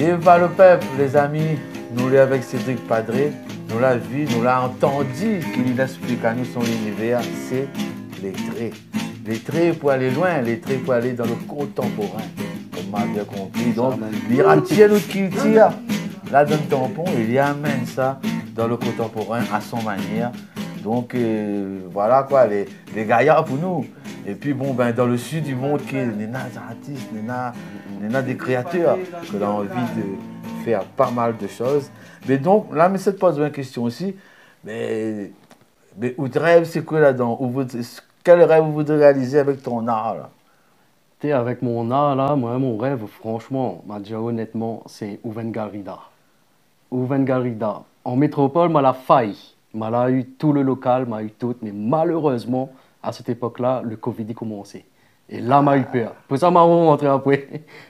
Et va le peuple, les amis, nous l'avons avec Cédric Padré, nous l'avons vu, nous l'avons entendu, qu'il explique à nous son univers, c'est les traits. Les traits pour aller loin, les traits pour aller dans le contemporain, comme on a bien compris. Donc, il retient notre culture, là dans le tampon, il y amène ça dans le contemporain à son manière. Donc, voilà quoi, les gaillards pour nous. Et puis, bon, ben, dans le sud du monde, il y a des artistes, il y a des créateurs qui ont envie de faire pas mal de choses. Mais donc, là, mais ça te pose une question aussi. Mais où tu rêves, c'est quoi là-dedans? Quel rêve vous voudrez réaliser avec ton art là? Avec mon art là, moi, mon rêve, franchement, déjà honnêtement, c'est Ouven-Garrida. Ouven-Garrida. En métropole, m'a la faille. M'a eu tout le local, m'a eu tout. Mais malheureusement, à cette époque-là, le Covid a commencé. Et là, m'a eu peur. Pour ça, m'a rentré après.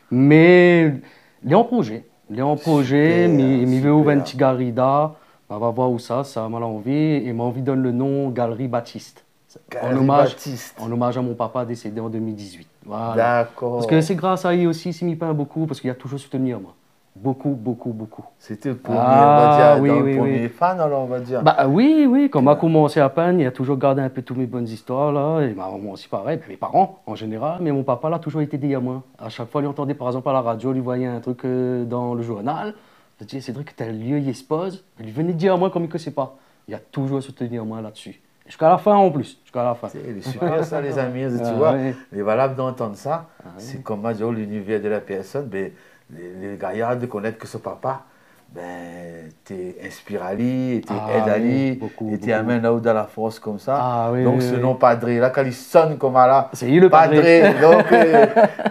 Mais, il est en projet. Il est en projet, mais veut Ouven-Garrida. On va voir où ça m'a envie. Et m'a envie de donner le nom Galerie Baptiste. En hommage à mon papa décédé en 2018. Voilà. D'accord. Parce que c'est grâce à lui aussi, s'il m'y peint beaucoup, parce qu'il a toujours soutenu moi. Beaucoup, beaucoup, beaucoup. C'était le premier, on va dire, oui, premier fan, alors on va dire. Bah oui, quand m'a commencé à peindre, il a toujours gardé un peu toutes mes bonnes histoires là, et ma maman aussi pareil, puis mes parents en général, mais mon papa là a toujours été derrière moi. À chaque fois, il entendait par exemple à la radio, il voyait un truc dans le journal, il disait Cédric, tel lieu, il se pose, il venait dire à moi comme il ne sait pas. Il a toujours soutenu moi là-dessus. Jusqu'à la fin en plus, jusqu'à la fin. C'est super ça les amis, tu vois, il est valable d'entendre ça, c'est comme moi, l'univers de la personne, mais les gaillards de connaître que ce papa, ben, t'es inspiré à lui, t'es aide à lui, et t'es amène là dans la force comme ça. Donc ce nom Padré, là quand il sonne comme là, c'est lui le Padré. Donc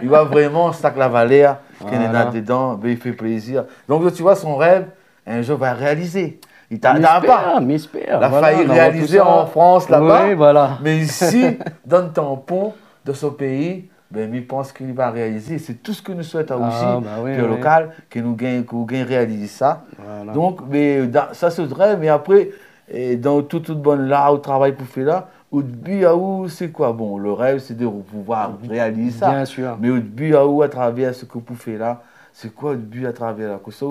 il va vraiment stack la valeur, qu'il y en a dedans, ben, il fait plaisir. Donc tu vois son rêve, un jour va réaliser. Il t'attend pas. M'espère. La failli réaliser en France là-bas. Oui, voilà. Mais ici, dans le tampon de ce pays, ben, il pense qu'il va réaliser. C'est tout ce que nous souhaitons aussi, le local, que nous gagnons réaliser ça. Voilà. Donc, mais, ça se rêve, mais après, dans toute bonne là, au travail pour faire là, au début, c'est quoi? Bon, le rêve, c'est de pouvoir réaliser ça. Bien sûr. Mais au début, à travers ce que vous faites là, c'est quoi le but à travers là? Que ça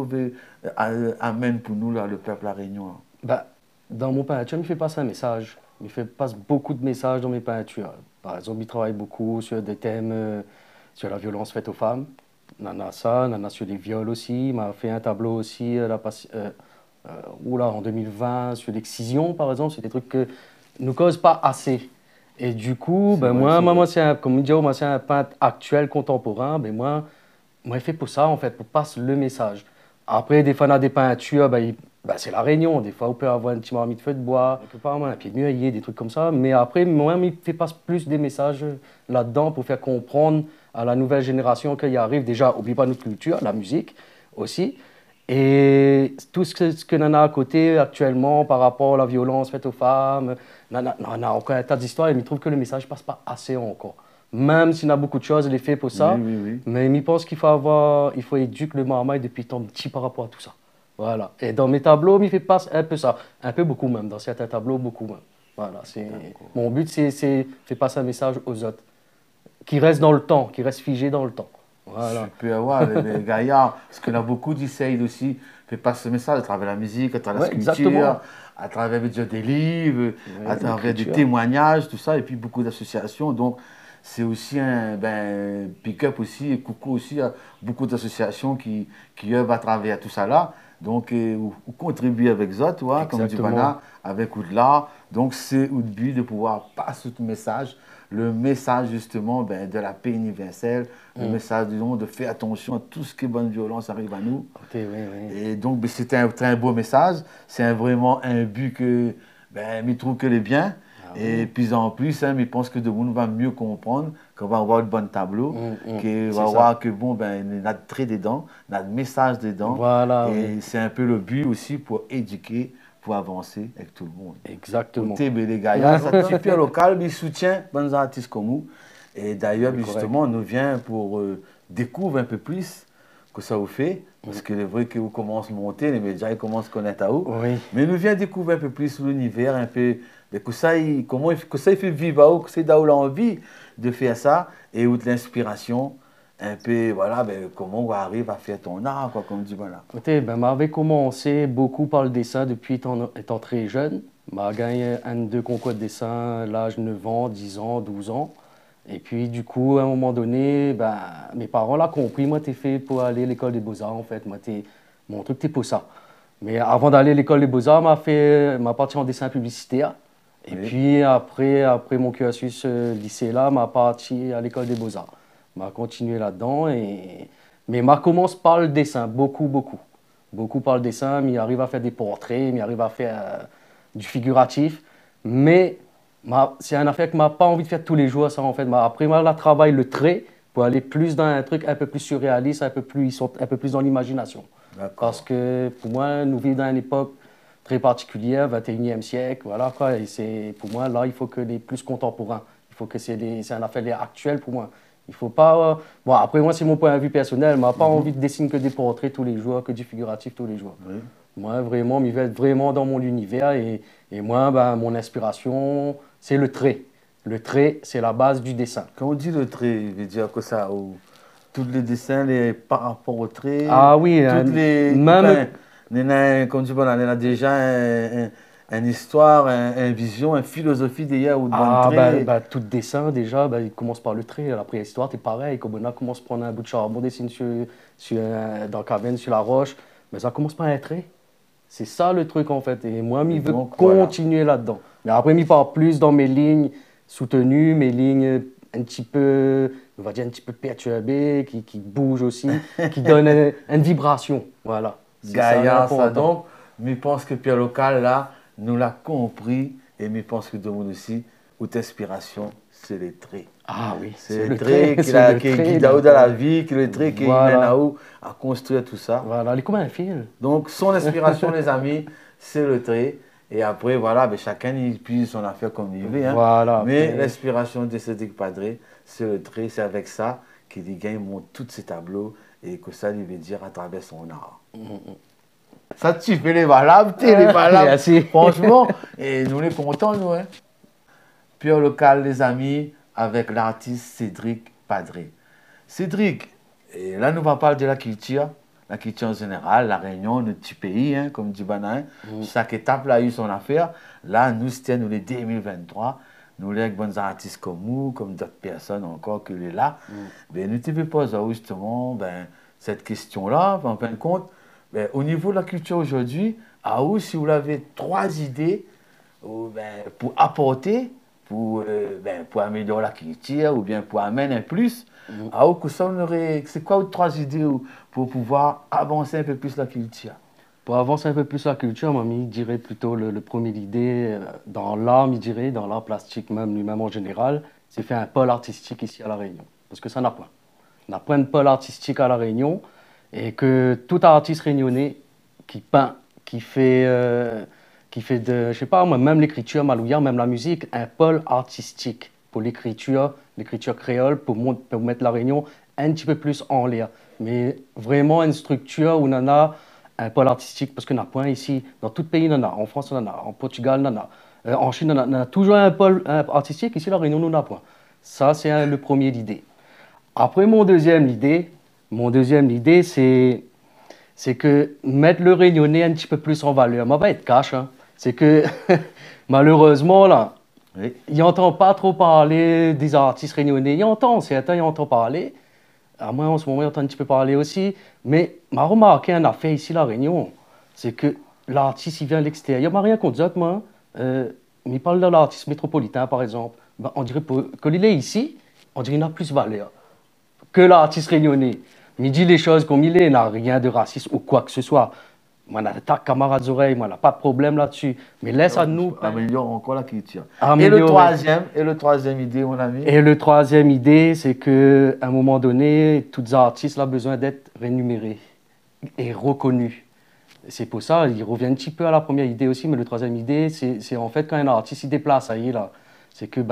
amène pour nous, là, le peuple à Réunion? Bah, dans mon peinture, il me fait passer un message. Il me fait passer beaucoup de messages dans mes peintures. Par exemple, il travaille beaucoup sur des thèmes sur la violence faite aux femmes. Nana ça, Nana sur les viols aussi. Il m'a fait un tableau aussi en 2020 sur l'excision, par exemple. C'est des trucs que ne causent pas assez. Et du coup, moi, comme il dit, moi, c'est un peintre actuel, contemporain. Ben, moi, il fait pour ça, en fait, pour passer le message. Après, des fois, on a des peintures, c'est la Réunion. Des fois, on peut avoir une petite marmite de feu de bois, un pied de nuailler, des trucs comme ça. Mais après, moi, il fait passer plus des messages là-dedans pour faire comprendre à la nouvelle génération qu'il arrive. Déjà, n'oublie pas notre culture, la musique aussi. Et tout ce que l'on a à côté actuellement par rapport à la violence faite aux femmes, on a encore un tas d'histoires et je trouve que le message ne passe pas assez encore. Même s'il y a beaucoup de choses, il est fait pour ça. Oui. Mais il pense qu'il faut éduquer le marmaille depuis tant petit par rapport à tout ça. Voilà. Et dans mes tableaux, il fait pas un peu ça. Un peu beaucoup même. Dans certains tableaux, beaucoup même. Voilà. Mon but, c'est faire passer un message aux autres. Qui reste dans le temps, qui reste figé dans le temps. Voilà. Je peux avoir les gaillards, parce qu'il y en a beaucoup qui essayent aussi de passer ce message à travers la musique, à travers la sculpture, à travers des livres, à travers des témoignages, tout ça, et puis beaucoup d'associations. Donc, c'est aussi un pick-up aussi, et coucou aussi à beaucoup d'associations qui œuvrent à travers tout ça là. Donc, ou contribuer avec ça, tu vois, comme du Bana, avec Oudla. Donc, c'est le but de pouvoir passer tout le message justement de la paix universelle, le message de faire attention à tout ce qui est bonne violence arrive à nous. Et donc, c'est un très beau message. C'est vraiment un but que je trouve que les bien. Et puis en plus, je pense que le monde va mieux comprendre, qu'on va avoir de bons tableaux, qu'on va voir que il y a trait dedans, il y a de message dedans. Voilà, et c'est un peu le but aussi pour éduquer, pour avancer avec tout le monde. Exactement. Les gars, c'est super local, mais soutient bons artistes comme nous. Et d'ailleurs, justement, on nous vient pour découvrir un peu plus que ça vous fait. Parce que c'est vrai que vous commencez à monter, les médias commencent à connaître à vous. Mais nous vient découvrir un peu plus l'univers, un peu que ça, comment que ça fait vivre à vous, que c'est d'avoir l'envie de faire ça, et où l'inspiration, un peu, voilà, ben, comment on arrive à faire ton art, quoi, comme dit, voilà. Écoutez, ben, m'avais commencé beaucoup par le dessin depuis étant très jeune. M'a gagné un ou deux concours de dessin à l'âge de 9 ans, 10 ans, 12 ans. Et puis, du coup, à un moment donné, ben, mes parents l'ont compris. Moi, t'es fait pour aller à l'école des beaux-arts, en fait. Moi, mon truc, t'es pour ça. Mais avant d'aller à l'école des beaux-arts, m'a parti en dessin publicitaire. Et Oui. puis, après mon cursus lycée là, m'a parti à l'école des beaux-arts. M'a continué là-dedans. Mais m'a commencé par le dessin, beaucoup, beaucoup. Beaucoup par le dessin, m'y arrive à faire des portraits, m'y arrive à faire du figuratif. Mais c'est une affaire que m'a pas envie de faire tous les jours, ça, en fait. Après, moi, là, travaille le trait pour aller plus dans un truc un peu plus surréaliste, ils sont un peu plus dans l'imagination. Parce que pour moi, nous vivons dans une époque très particulière, 21e siècle, voilà quoi. Et c'est, pour moi, là, il faut que les plus contemporains. Il faut que c'est une affaire actuelle pour moi. Il faut pas. Bon, après, moi, c'est mon point de vue personnel. Je n'ai pas envie de dessiner que des portraits tous les jours, que du figuratif tous les jours. Oui. Moi, vraiment, je vais être vraiment dans mon univers. Et moi, ben, mon inspiration, c'est le trait. Le trait, c'est la base du dessin. Quand on dit le trait, il veut dire que ça, tous les dessins, par rapport au trait, Ah oui, toutes les, même. comme tu vois, on a déjà une histoire, une vision, une philosophie derrière ou de bon trait. Tout dessin, déjà, il commence par le trait. La préhistoire, c'est pareil. Comme on a commencé à prendre un bout de charbon, dessine dans la caverne, sur la roche. Mais ça commence par un trait. C'est ça le truc, en fait. Et moi, je veux continuer là-dedans. Mais après, je pars plus dans mes lignes soutenues, mes lignes un petit peu, on va dire, un petit peu perturbées, qui bougent aussi, qui donnent une vibration. Voilà. Gaïa, ça donc. Mais je pense que Pierre Local, là, nous l'a compris. Et je pense que de nous aussi, toute inspiration, c'est les traits. Ah oui, c'est le trait qui guide dans la vie, qui est le trait qui mène à construire tout ça. Voilà, il est comme un fil. Donc, son inspiration, les amis, c'est le trait. Et après, voilà, ben, chacun il puise son affaire comme il veut. Hein. Voilà, mais l'inspiration de Cédric Padré, c'est le trait. C'est avec ça qu'il gagne monte tous ses tableaux et que ça lui veut dire à travers son art. Ça, tu fais les valables, les valables. Franchement, et nous, on est contents, nous. Hein. Pierre Local, les amis, avec l'artiste Cédric Padré. Cédric, et là, nous allons parler de la culture en général, la Réunion, notre petit pays, hein, comme dit Bana. Chaque étape là, a eu son affaire. Là, nous, c'était nous les 2023. Nous, les bons artistes comme nous, comme d'autres personnes encore que les là. Ben, nous te poser justement cette question-là, en fin de compte. Ben, au niveau de la culture aujourd'hui, si vous avez 3 idées pour apporter, pour améliorer la culture ou bien pour amener un plus, c'est quoi les 3 idées pour pouvoir avancer un peu plus la culture? Pour avancer un peu plus la culture, moi, je dirais plutôt le premier idée dans l'art, je dirais, dans l'art plastique même lui-même en général, c'est faire un pôle artistique ici à La Réunion. Parce que ça n'a point. On n'a point de pôle artistique à La Réunion et que tout artiste réunionnais qui peint, qui fait je sais pas moi, même l'écriture malouillard, même la musique, un pôle artistique pour l'écriture créole, pour mettre La Réunion un petit peu plus en l'air. Mais vraiment une structure où on en a un pôle artistique, parce qu'on a point ici, dans tout pays on en a, en France on en a, en Portugal on en a, en Chine on a toujours un pôle artistique, ici La Réunion on en a point. Ça c'est le premier idée. Après mon deuxième idée, c'est que mettre le Réunionnais un petit peu plus en valeur. Moi, va être cash, hein. C'est que malheureusement, là, il n'entend pas trop parler des artistes réunionnais. Il entend, certains, il entend parler. À moi, en ce moment, il entend un petit peu parler aussi. Mais m'a remarqué un affaire ici, La Réunion, c'est que l'artiste, il vient de l'extérieur. M'a rien contre ça, moi. Mais il parle de l'artiste métropolitain, par exemple. Ben, on dirait que il est ici, on dirait qu'il a plus de valeur que l'artiste réunionnais. Il dit les choses comme il est, il n'a rien de raciste ou quoi que ce soit. Moi, on a ta camarade oreilles, moi, on n'a pas de problème là-dessus. Mais laisse à nous. Améliorons encore la culture. Et le troisième idée, mon ami? Et le troisième idée, c'est qu'à un moment donné, tous les artistes ont besoin d'être rémunérés et reconnus. C'est pour ça, il revient un petit peu à la première idée aussi, mais le troisième idée, c'est en fait quand un artiste se déplace, ça y est là. C'est que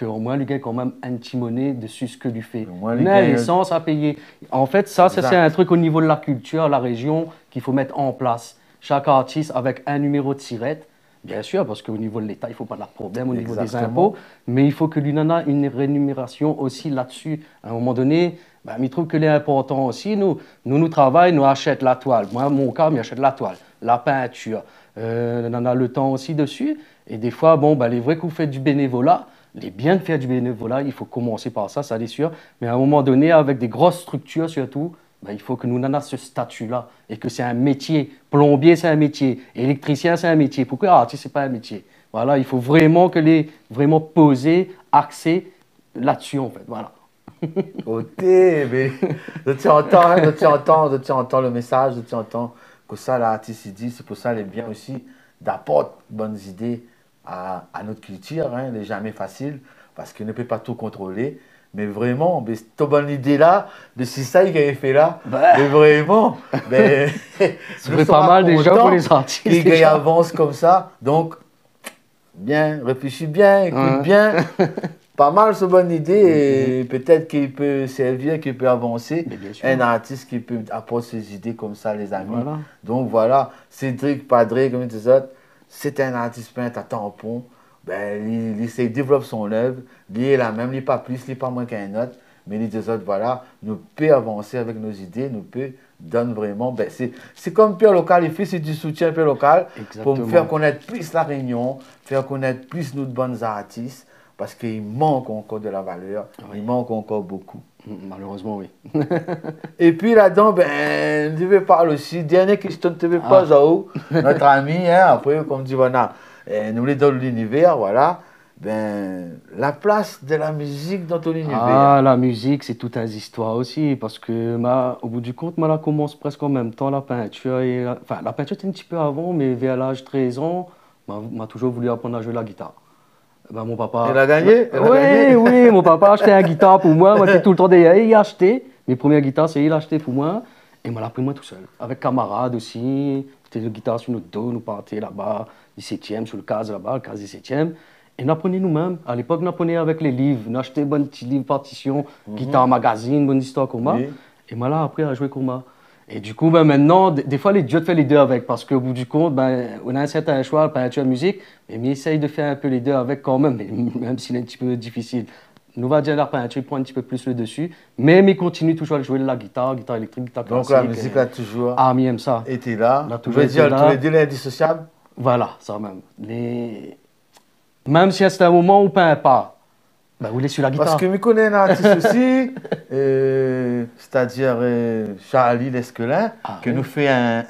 au moins, lui gagne quand même un petit monnaie dessus ce que lui fait. Il a une licence à payer. En fait, ça c'est un truc au niveau de la culture, la région, qu'il faut mettre en place. Chaque artiste avec un numéro de tirette, bien sûr, parce qu'au niveau de l'État, il ne faut pas de problème au niveau des impôts, mais il faut que lui en a une rémunération aussi là-dessus. À un moment donné, Ben, je trouve que l'important aussi, nous travaillons, nous achetons la toile. Moi, mon cas, j'achète la toile, la peinture. On en a le temps aussi dessus. Et des fois, bon, ben, les vrais que vous faites du bénévolat, les bien de faire du bénévolat, il faut commencer par ça, ça c'est sûr. Mais à un moment donné, avec des grosses structures surtout, ben, il faut que nous en ayons ce statut-là et que c'est un métier. Plombier, c'est un métier. Électricien, c'est un métier. Pourquoi artiste, ce n'est pas un métier? Voilà, il faut vraiment vraiment poser, axer là-dessus, en fait. Voilà. Ok, mais tu entends, hein, tu entends le message, tu entends que ça, l'artiste, il dit, c'est pour ça, il est bien aussi d'apporter bonnes idées à notre culture. Hein, il n'est jamais facile parce qu'il ne peut pas tout contrôler. Mais vraiment, cette bonne idée-là, c'est ça qu'il avait fait là. Mais vraiment, ça fait pas mal déjà pour les artistes. Il avance comme ça. Donc, bien, réfléchis bien, écoute bien. Pas mal ce bonne idée et peut-être qu'il peut servir, qu'il peut avancer. Un artiste qui peut apporter ses idées comme ça, les amis. Voilà. Donc voilà, Cédric Padré, comme tu disais, c'est un artiste peintre à tampon. Ben, il développe son œuvre, il est la même, il n'est pas plus, il n'est pas moins qu'un autre, mais il dit voilà, nous peut avancer avec nos idées, nous peut donner vraiment, ben, c'est comme Pierre Local, il fait c'est du soutien Pierre Local. Exactement. Pour faire connaître plus la Réunion, faire connaître plus nos bons artistes, parce qu'il manque encore de la valeur, il manque encore beaucoup. Malheureusement, oui. Et puis là-dedans, ben, je vais parler aussi, dernière question, tu ne veux pas, Jao, notre ami, hein, après, comme dit, voilà, nous les dans l'univers, voilà, ben, la place de la musique dans ton univers. Ah, la musique, c'est toute une histoire aussi, parce que, au bout du compte, moi, commence presque en même temps, la peinture, enfin, la peinture, c'était un petit peu avant, mais vers l'âge de 13 ans, m'a toujours voulu apprendre à jouer la guitare. Ben, mon papa... Elle a gagné? Oui, mon papa a acheté une guitare pour moi. Moi, j'étais tout le temps derrière, il a acheté. Mes premières guitares, c'est il a acheté pour moi. Et moi, l'a pris moi tout seul. Avec camarades aussi. C'était une guitare sur notre dos, nous partions là-bas, 17e, sur le case là-bas, le case 17e. Et nous apprenions nous-mêmes. À l'époque, nous apprenions avec les livres. Nous achetions des bons petits livres, partitions, guitare magazine, bonne histoire comme ça. Et moi, là, après, à jouer comme ça. Et du coup, ben, maintenant, des fois, les dieux font les deux avec, parce qu'au bout du compte, ben, on a un certain choix, peinture, musique, mais on essaye de faire un peu les deux avec quand même, même s'il est un petit peu difficile. Nous va dire la peinture, il prend un petit peu plus le dessus, mais il continue toujours à jouer de la guitare électrique, guitare classique. Donc la musique a toujours aime ça. Été là. Tu veux dire tous les deux indissociables? Voilà, ça même. Même si c'est un moment où on ne peint pas. Ben, vous sur la guitare. Parce que je connais un artiste aussi, c'est-à-dire Charlie Lesquelin, qui nous fait un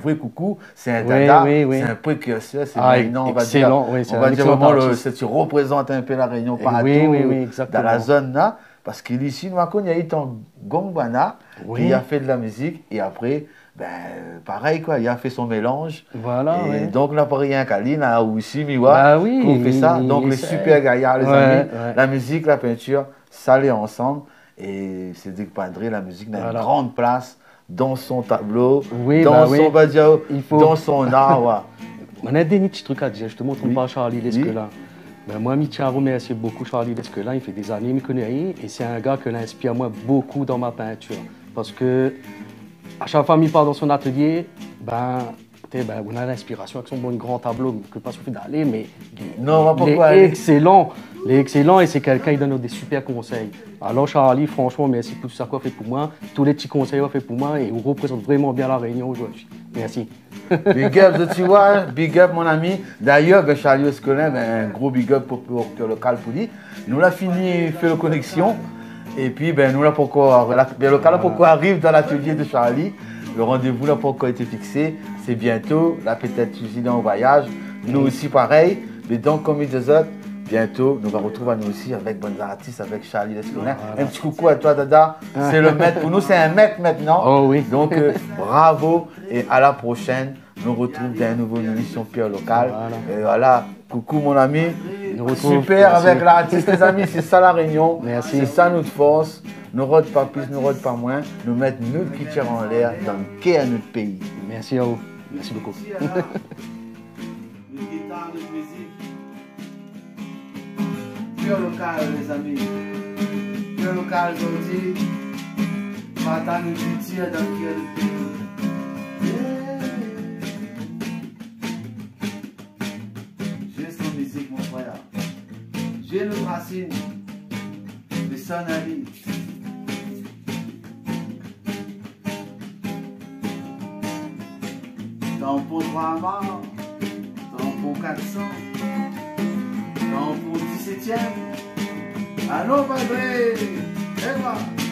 vrai coucou. C'est un dada, c'est un précurseur, c'est maintenant, on va dire, vraiment, tu représentes un peu la Réunion partout, dans la zone là. Parce qu'ici, nous avons eu un Gongbana, qui a fait de la musique, et après, ben, pareil, quoi, il a fait son mélange. Voilà, et donc, on n'a pas rien qu'à lui, on a aussi Miwa, qu'on fait ça. Donc, les super gaillards, les amis, la musique, la peinture, ça l'est ensemble. Et Cédric Padré, la musique a une grande place dans son tableau, dans son badiao, dans son art. On a des petits trucs à dire, je te montre pas Charlie Lesquelin. Ben, moi, je tiens à remercier beaucoup Charlie Lesquelin, il fait des années, il me connaît, et c'est un gars qui l'inspire moi beaucoup dans ma peinture. Parce que à chaque fois qu'il part dans son atelier, on a l'inspiration avec son bon grand tableau, que pas suffit d'aller, mais il est excellent. Il est excellent et c'est quelqu'un qui donne des super conseils. Alors Charlie, franchement, merci pour tout ça qu'il a fait pour moi, tous les petits conseils qu'il a fait pour moi et il représente vraiment bien la Réunion aujourd'hui. Merci. Big up, tu vois, big up mon ami. D'ailleurs, Charlie Lesquelin, un gros big up pour le local pour lui. Nous l'avons fini, fait la connexion. Et puis, ben, nous, là, pourquoi arrive dans l'atelier de Charlie. Le rendez-vous, là, pourquoi été fixé. C'est bientôt. Là, peut-être, tu es en voyage. Nous aussi, pareil. Mais donc, comme ils disent, bientôt, nous allons retrouver nous aussi avec bons artistes, avec Charlie Lesquelin. Un petit coucou à toi, Dada. C'est le maître. Pour nous, c'est un maître maintenant. Oh oui. Donc, bravo. Et à la prochaine. Nous retrouvons dans une nouvelle émission Pierre Local. Et voilà. Coucou, mon ami. Super avec l'artiste, les amis, c'est ça la Réunion. C'est ça notre force. Nous ne pas plus, nous ne pas moins. Nous mettons notre culture en l'air dans le quai à notre pays. Merci à vous. Merci beaucoup. Notre guitare, notre musique. Pure local, les amis. Pure local, aujourd'hui. Matin, nous culture dans le quai à notre pays. J'ai le racine, les sonneries. tampon 3 mars, tampon 400, tampon 17e. Allô, Padré, et voilà.